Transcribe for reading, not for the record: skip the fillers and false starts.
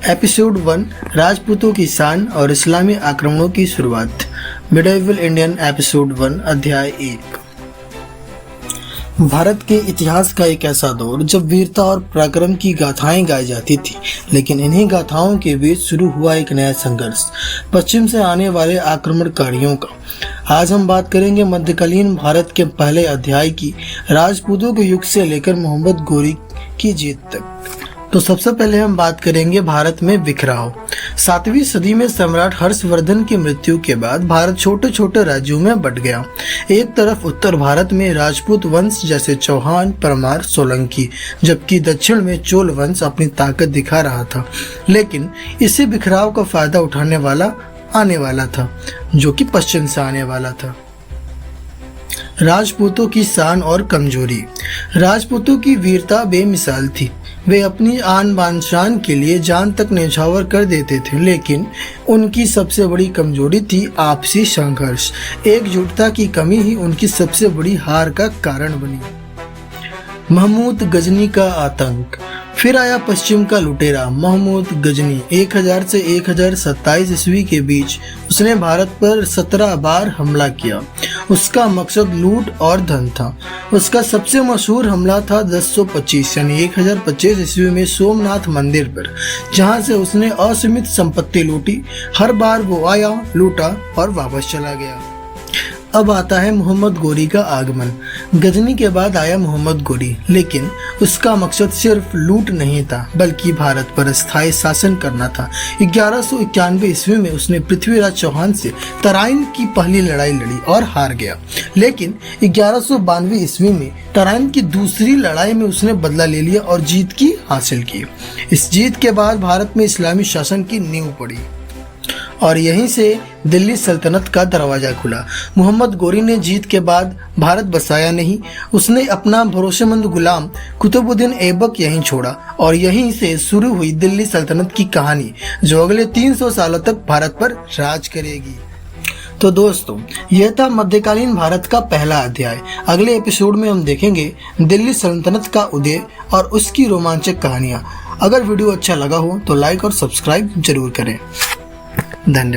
Episode 1 राजपूतों की शान और इस्लामी आक्रमणों की शुरुआत। मिडिवल इंडियन एपिसोड 1 अध्याय 1। भारत के इतिहास का एक ऐसा दौर जब वीरता और पराक्रम की गाथाएं गाई जाती थी, लेकिन इन्हीं गाथाओं के बीच शुरू हुआ एक नया संघर्ष, पश्चिम से आने वाले आक्रमणकारियों का। आज हम बात करेंगे मध्यकालीन भारत के पहले अध्याय की, राजपूतों के युग से लेकर मोहम्मद गोरी की जीत तक। तो सबसे पहले हम बात करेंगे भारत में बिखराव। 7वीं सदी में सम्राट हर्षवर्धन की मृत्यु के बाद भारत छोटे छोटे राज्यों में बंट गया। एक तरफ उत्तर भारत में राजपूत वंश जैसे चौहान, परमार, सोलंकी, जबकि दक्षिण में चोल वंश अपनी ताकत दिखा रहा था। लेकिन इसी बिखराव का फायदा उठाने वाला आने वाला था, जो कि पश्चिम से आने वाला था। राजपूतों की शान और कमजोरी। राजपूतों की वीरता बेमिसाल थी। वे अपनी आन बान शान के लिए जान तक न्यौछावर कर देते थे, लेकिन उनकी सबसे बड़ी कमजोरी थी आपसी संघर्ष। एकजुटता की कमी ही उनकी सबसे बड़ी हार का कारण बनी। महमूद गजनी का आतंक। फिर आया पश्चिम का लुटेरा महमूद गजनी। 1000 से 1027 ईस्वी के बीच उसने भारत पर 17 बार हमला किया। उसका मकसद लूट और धन था। उसका सबसे मशहूर हमला था 1025 यानी 1025 ईस्वी में सोमनाथ मंदिर पर, जहां से उसने असीमित संपत्ति लूटी। हर बार वो आया, लूटा और वापस चला गया। अब आता है मोहम्मद गोरी का आगमन। गजनी के बाद आया मोहम्मद गोरी, लेकिन उसका मकसद सिर्फ लूट नहीं था, बल्कि भारत पर स्थायी शासन करना था। 1191 ईस्वी में उसने पृथ्वीराज चौहान से तराइन की पहली लड़ाई लड़ी और हार गया। लेकिन 1192 ईस्वी में तराइन की दूसरी लड़ाई में उसने बदला ले लिया और जीत की हासिल की। इस जीत के बाद भारत में इस्लामी शासन की नींव पड़ी और यहीं से दिल्ली सल्तनत का दरवाजा खुला। मोहम्मद गोरी ने जीत के बाद भारत बसाया नहीं, उसने अपना भरोसेमंद गुलाम कुतुबुद्दीन ऐबक यहीं छोड़ा और यहीं से शुरू हुई दिल्ली सल्तनत की कहानी, जो अगले 300 सालों तक भारत पर राज करेगी। तो दोस्तों, यह था मध्यकालीन भारत का पहला अध्याय। अगले एपिसोड में हम देखेंगे दिल्ली सल्तनत का उदय और उसकी रोमांचक कहानियां। अगर वीडियो अच्छा लगा हो तो लाइक और सब्सक्राइब जरूर करें। धन्यवाद।